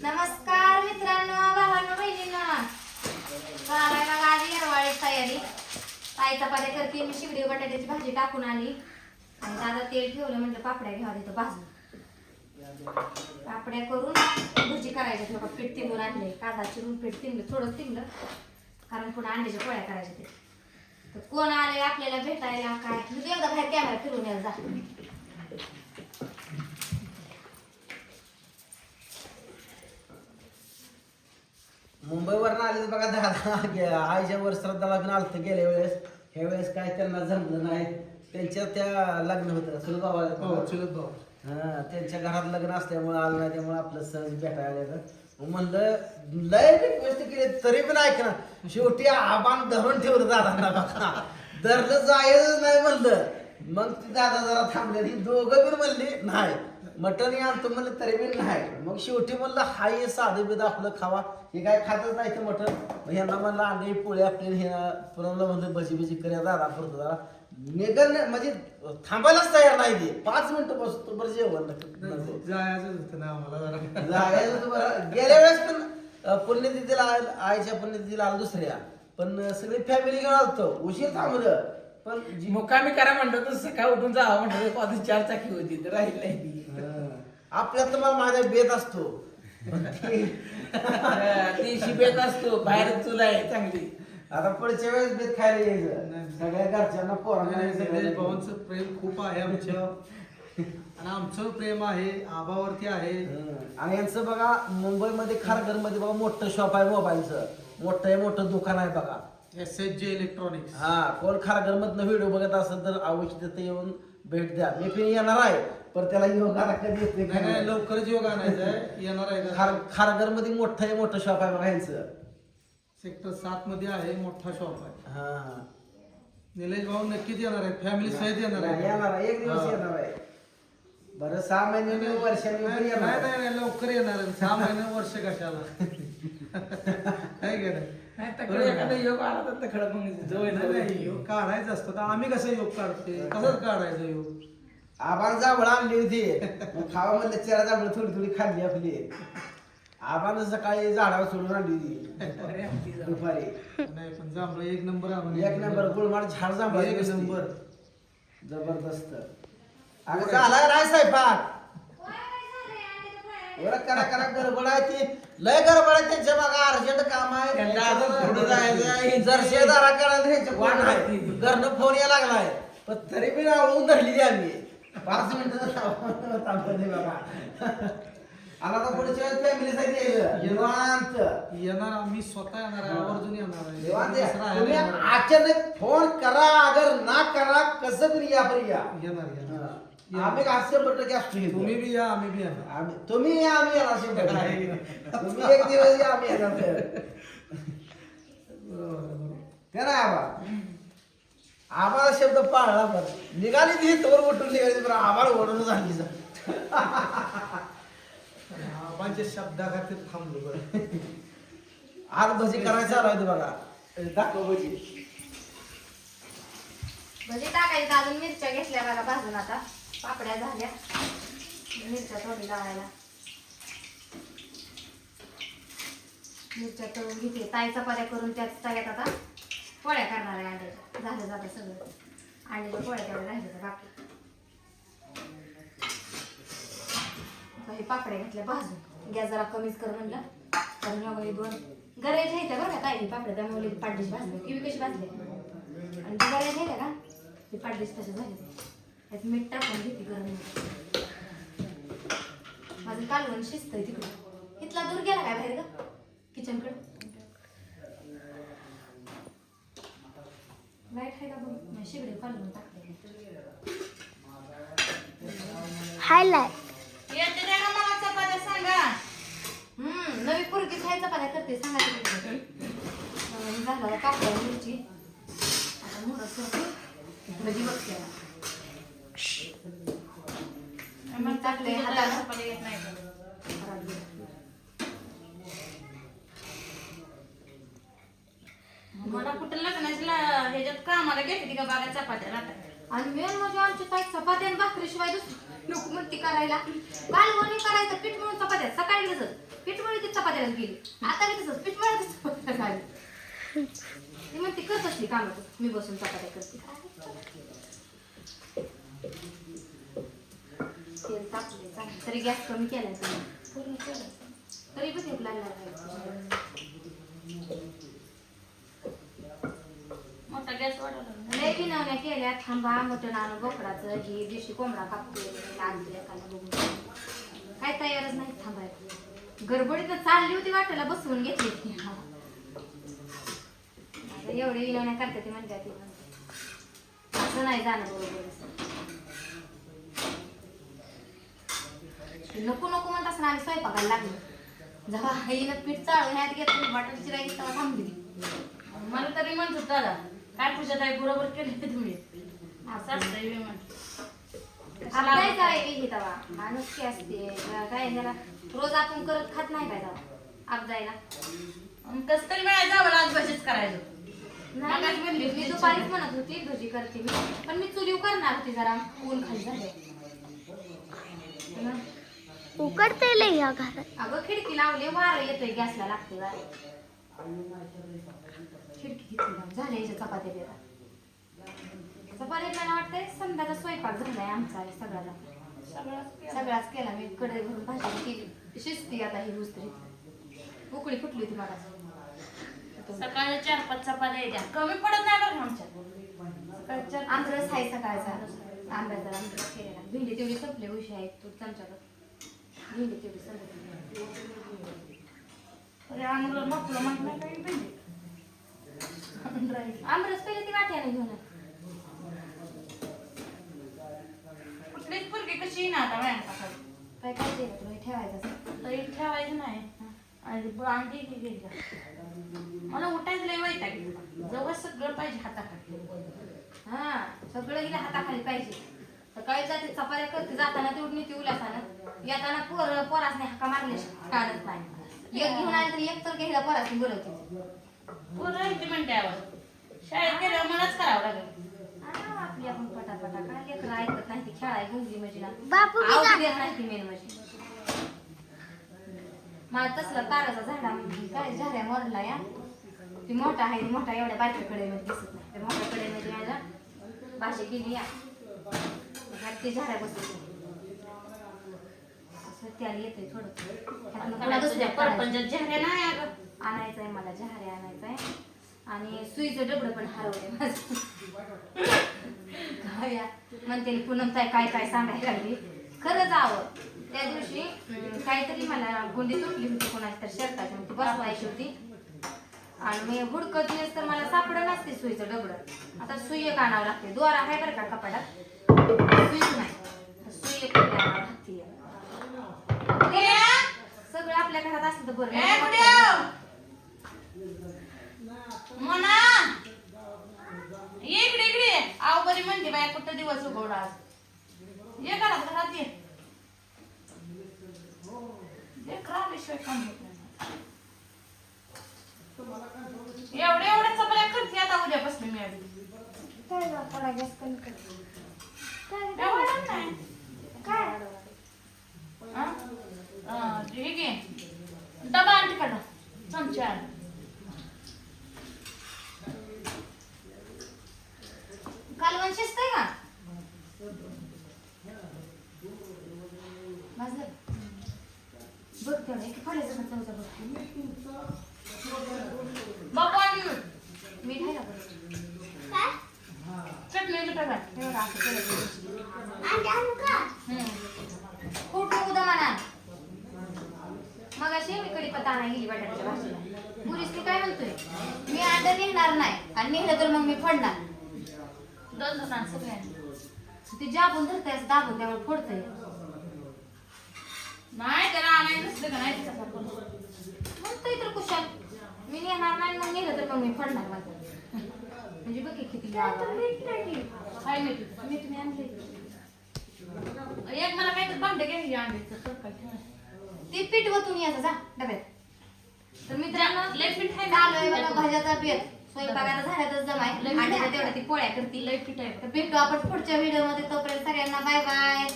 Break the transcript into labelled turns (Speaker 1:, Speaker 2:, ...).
Speaker 1: नमस्कार मित्रांनो, भावांनो, बहिणींनो. चालाय बघा आज येरवाळी तयारी. ताई चपात्या करते, मी शिगडी बटाट्याची भाजी टाकून आली आणि दादा तेल ठेवलं, म्हणजे पापड्या घ्यावा तिथं भाजून. पापड्या करून भजी करायच्या. थोडं पीठ तिंबून आणले, कांदा चिरून पीठ तिंबलं, थोडं तिंबलं, कारण पुन्हा अंड्याच्या पोळ्या करायच्या ते. तर कोण आले आपल्याला भेटायला काय, मी एकदा बाहेर कॅमेरा फिरून यायला जा.
Speaker 2: मुंबईवरनं आले बघा दादा आईच्या वर श्रद्धाला पण आलतं गेल्या वेळेस. ह्या वेळेस काय त्यांना जमलं नाही. त्यांच्या त्या लग्न होतं चुलत भाऊ हा, त्यांच्या घरात लग्न असल्यामुळे आलं नाही, त्यामुळे आपलं सहज भेटायला आलं. मग म्हणलं लय रिक्वेस्ट केली तरी पण ऐक ना, शेवटी आबान धरून ठेवलं दादांना बघा. धरलं जायच नाही म्हणलं. मग ती दादा जरा थांबले, ही दोघं पण म्हणली नाही मटण आणतो म्हणलं तरी बी नाही. मग शेवटी म्हणलं हाय साधं बिध आपलं खावा, हे काय खातच नाही ते मटण. मग ह्यांना म्हणलं अंडे पोळी आपली, हे पुरवलं म्हणलं भजी बिजी करूया दादा पुरतो जरा निघल म्हणजे थांबायलाच तयार नाही ते. 5 मिनिटं बसतो बरं जेवण
Speaker 3: जायचं होतं ना आम्हाला जरा.
Speaker 2: जायचं होतं बरं. गेल्या वेळेस पण पुण्यतिथीला आईच्या पुण्यतिथीला आलं दुसऱ्या, पण सगळी फॅमिली घेऊन आलतो. उशीर थांबलं पण
Speaker 4: मुक्कामी करा म्हणलं तर सकाळ उठून जावं म्हणलं, कधी 4 चाकी होती तर राहील नाही.
Speaker 2: आपल्यात तर मला माझ्या बेत असतो.
Speaker 4: ती शिबेत असतो, बाहेर तुला आहे चांगली.
Speaker 2: आता पुढच्या वेळेस बेत खायला यायचं सगळ्या घरच्यांना पोरांना
Speaker 3: निलेश भावांचं प्रेम खूप आहे आमच्या, आणि आमचं प्रेम आहे आबावरती आहे.
Speaker 2: आणि यांचं बघा मुंबईमध्ये खारघरमध्ये बघा मोठं शॉप आहे मोबाईलचं, मोठं दुकान आहे बघा,
Speaker 3: SHJ इलेक्ट्रॉनिक्स.
Speaker 2: हा. कोण खारघरमधनं व्हिडिओ बघत असेल तर अवश्य तिथे येऊन भेट द्या. मी पण येणार आहे, पण त्याला योगाला कधी येते
Speaker 3: नाही लवकरच योग आणायचा आहे, येणार आहे.
Speaker 2: खारघरमध्ये मोठं शॉप आहे बघा यांचं.
Speaker 3: सेक्टर 7 मध्ये आहे, मोठा शॉप आहे.
Speaker 2: हा
Speaker 3: निलेश भाऊ नक्कीच येणार आहे, फॅमिली सहित येणार आहे.
Speaker 2: येणार आहे, एक दिवस येणार आहे. बरं 6 महिने वर्षाने
Speaker 3: नाही नाही लवकर येणार आहे. 6 महिने वर्ष कशाला. काय केलं
Speaker 4: नाही तकडे एखादा योग आला तर तकडं मग जो येणार
Speaker 3: योग काढायचं असतं. तर आम्ही कसं योग काढते, कसंच काढायचं योग.
Speaker 2: आबान जांभळं आणली होती, मग खावा म्हणलं 4 जांभळं थोडी खाल्ली आपली. आबानं सकाळी झाडावर सोडून आणली होती दुपारी.
Speaker 3: नाही पण जांभळं एक नंबर
Speaker 2: एक नंबर गुळमाड झाड जांभळं
Speaker 3: एक नंबर.
Speaker 2: जबरदस्त. अगं झाला नाही स्वयंपाक, बरं करा गडबड आहे ती, लय गडबड आहे त्यांच्या बघा, अर्जंट काम आहे.
Speaker 4: त्यांना अजून पुढं जायचं.
Speaker 2: जर शेजाराकडे ह्याच्या कोण आहे घरनं फोन यायला लागलाय, पण तरी बी आवळून धरली आम्ही. 5 मिनिटं थांबले बघा. आला तर पुढच्या वेळेस फॅमिली साठी निवांत
Speaker 3: येणार, आम्ही स्वतः येणार आहे, आवर्जून येणार आहे.
Speaker 2: निवांत या.
Speaker 3: दुसरा आहे
Speaker 2: तुम्ही
Speaker 3: येणार.
Speaker 2: अचानक फोन करा, अगर ना करा कसं पण या बरं या.
Speaker 3: येणार.
Speaker 2: आम्ही 100% असतो इथं.
Speaker 3: तुम्ही बी या, आम्ही बी येणार.
Speaker 2: तुम्ही या, आम्ही येणार 100%. तुम्ही एक दिवस या, आम्ही येणार ते नाही आम्हाला शब्द पाळला बरं. निघाली ती तोर उठून निघाली बरं, आम्हाला ओढून झाली.
Speaker 3: आबांच्या शब्दाखातीर थांबलो बरं.
Speaker 2: आज भजी करायचं आलं बघा, दाखव भजी.
Speaker 1: भजी टाकायची. अजून मिरच्या घेतल्या बघा भाजून, आता पापड्या झाल्या, मिरच्या थोडी लावायला. मिरच्या तळून घेते. ताई चपात्या करून त्याच तव्यात आता पोळ्या करणार आहे अंड्याच्या. झालं जातं सगळं, अंड्याच्या पोळ्या तेवढ्या राहिल्या बाकी. हे पापड्या घेतल्या भाजून, गॅस जरा कमीच कर म्हणलं, कारण यावेळी 2 गऱ्या घ्यायच्या बरं का ताई पापड्या, त्यामुळे पाठीशी भाजले. किती कशी भाजले आणि ती गऱ्या घ्यायच्या का ती पाठीशी तशी झाली. त्यात मीठ टाकून घेते गरम. माझं कालवण शिजतंय तिकडं. इथला दूर गेला काय बाहेर का किचनकडे? लाईट आहे का बघ, शिगडे कालवण टाकते.
Speaker 5: हायलाइट
Speaker 1: येते द्या का मला चपात्या सांगा. नवी पुरकी खायचं चपात्या करते सांगा तिकडे. झालं कापड्या मिरची, आता मोठं भजी बघते. मग टाकले हाताला.
Speaker 6: मला कुठं लग्नाच्या ह्याच्यात कामाला घेते का बघा चपात्या राहतात.
Speaker 1: आणि मेन म्हणजे आमची ताई चपात्या आणि भाकरीशिवाय नको म्हणती करायला. कालवणी करायचं, पीठ म्हणून चपात्या सकाळी कसं पीठ करायला गेली आता मी तसंच पीठ मळतच खाली ती म्हणते करत असते कामं मी बसून चपात्या करते तेल तापले चांगलं तरी गॅस कमी केलाय पूर्ण केलं तरी पण तेल लागणार
Speaker 6: मोठा गॅस वाढवला
Speaker 1: लय विनवण्या केल्या थांबा मटण आणून बोकडाचं ही दिवशी कोंबडा कापते आणते एखादा बघून काय तयारच नाही थांबायला गडबडीत चालली होती वाटेला बसवून घेतली ती एवढे विनवण्या करते ती म्हणते ती असं नाही जाणं बरोबर नको नको म्हणत असं आम्ही स्वयंपाकाला लागलो जेव्हा हिनं पीठ चाळून ह्यात घेतलं बटाट्याची राहिली तेव्हा थांबली ती
Speaker 6: मला तरी म्हणत होत दादा काय पूजा ताई बरोबर केले तुम्ही असं असतंय म्हणत
Speaker 1: आपल्याला काय हे तेव्हा माणूस की असते काय त्याला रोज आपण करत खात नाही काय तेव्हा आपदायला
Speaker 6: कस तरी वेळा जावं आज बसेच करायचं
Speaker 1: नाही मी दुपारीच म्हणत होती भजी करते मी पण मी चुलीव करणार होती जरा ऊन खाली झाले
Speaker 5: उकडते लय ह्या घरात
Speaker 1: अगं खिडकी लावली वारं येतोय गॅसला लागते वारं खिडकी घेतली झाले याच्या चपात्या बेटा चपात्या मला वाटतंय संध्याचा स्वयंपाक झालाय आमचा सगळा सगळाच केला मी कढई भरून भाजी केली शिजती आता ही उस्तरी उकळी फुटली होती मला
Speaker 6: सकाळी 4-5 चपात्या येत्या कमी पडत नाही बरं आमच्या
Speaker 1: आमरस आहे सकाळचा आंब्याचा आमरस केलेला भेंडी तेवढी संपले उशी आहेत तू चमच्यावर भेंडी तेवढी संपली
Speaker 6: अरे आम्हाला नकलं म्हटलं काही पाहिजे
Speaker 1: आमरस पहिले ती वाट्याने घेऊन
Speaker 6: कुठलीच फुलकी कशी ना आता व्यायाम
Speaker 1: काय पाहिजे तुला ठेवायचं असं
Speaker 6: तरी ठेवायचं नाही आणि अंडी गेली मला उठायचं लय वैताग जवळ सगळं पाहिजे हाताखाली
Speaker 1: हा सगळं हिला हाताखाली पाहिजे सकाळी जाते चपात्या करते जाताना तेवढी नीती उलासानं येताना पोरास नाही हाका मारले काढत नाही एक घेऊन आले तरी एक तर घ्यायला पोरास बोलवते
Speaker 6: पोरं येते म्हणत्यावर शाळेत गेल्यावर मलाच करावं लागेल
Speaker 1: आपली आपण पटापटा काय लेकरं ऐकत नाही ती खेळाय गुंगली म्हणजे ना
Speaker 5: बापू बी
Speaker 1: आवडी
Speaker 5: जाणार.
Speaker 1: देत नाही ती मेन म्हणजे मला तसलं ताराचा झाडा काय झाऱ्या मोरला या ती मोठा आहे मोठा एवढ्या बारक्या कडेमध्ये दिसत नाही त्या मोठ्या कडेमध्ये माझ्या भाजी गेली या ती झाड्या बसली असं त्याला येतंय थोडं दुसऱ्या
Speaker 6: परपंचात झाल्या नाही अगं
Speaker 1: आणायचंय मला जहारे आणायचंय आणि सुईचं डबडं पण हरवलंय माझं काय म्हणते पूनम ताई काय काय सांगायला लागली खरंच आवं त्या दिवशी काहीतरी मला गुंडी तुटली होती कोणाची तर शर्टाची मग ती बसवायची होती आणि मी हुडकत दिवस तर मला सापडं नसते सुईचं डबडं आता सुई एक आणावं लागते दोरा आहे बरं का कपाटात सुई नाही सुई एक आणावं लागते सगळं आपल्या घरात असतं तर बरं
Speaker 6: म्हणा इकडे इकडे आव बरी म्हणते बाया कुठं दिवस उगवला आज ये घरात ये आल्याशिवाय काम होत नाही एवढ्या चपात्या करते आता उद्यापासून मी आली
Speaker 1: काय थोडा गॅस कमी कर
Speaker 6: एवढं नाही
Speaker 1: काय
Speaker 6: ठीक आहे डबा आणते का चमचा आण
Speaker 1: कालवण शिजतंय का माझं बघ तेवढं एक फळायचं का चमचा बघ
Speaker 6: बाबा आणि
Speaker 1: मीठ आहे का
Speaker 6: चटणी लिहा
Speaker 1: एवढं असं केलं
Speaker 5: आणि
Speaker 1: खूप उदा म्हणा मग अशी मी कढीपत्ता आणा गेली बटाट्याच्या भाजीला पुरीस ती काय म्हणतोय मी अंडा नेणार नाही आणि नेलं तर मग मी फोडणार
Speaker 6: दोन सगळ्यांनी
Speaker 1: ती जाबून धरते असं दाबून त्यामुळे फोडतंय
Speaker 6: नाही त्याला आणायचं नसलं का नाही तिच्यासारखं
Speaker 1: म्हणतोय तर कुशाल मी नेणार नाही मग नेलं तर मग मी फोडणार माझं म्हणजे बघ किती
Speaker 6: काय मीठ
Speaker 1: मीठ मी आणले
Speaker 6: एक मला काहीतरी भांडे घ्यायची अंड्याचं
Speaker 1: ते पीठ वतून यायचं जा डब्यात तर मित्रांनो
Speaker 6: लय पीठ आहे
Speaker 1: चालू आहे बघा भाज्याचा बेत स्वयंपाकाला झाल्यातच जमाय
Speaker 6: लय पीठ
Speaker 1: आणि
Speaker 6: आहे.
Speaker 1: तेवढ्या ती पोळ्या करतील
Speaker 6: लय पीठ आहे
Speaker 1: तर भेटू आपण पुढच्या व्हिडिओ मध्ये तोपर्यंत सगळ्यांना बाय बाय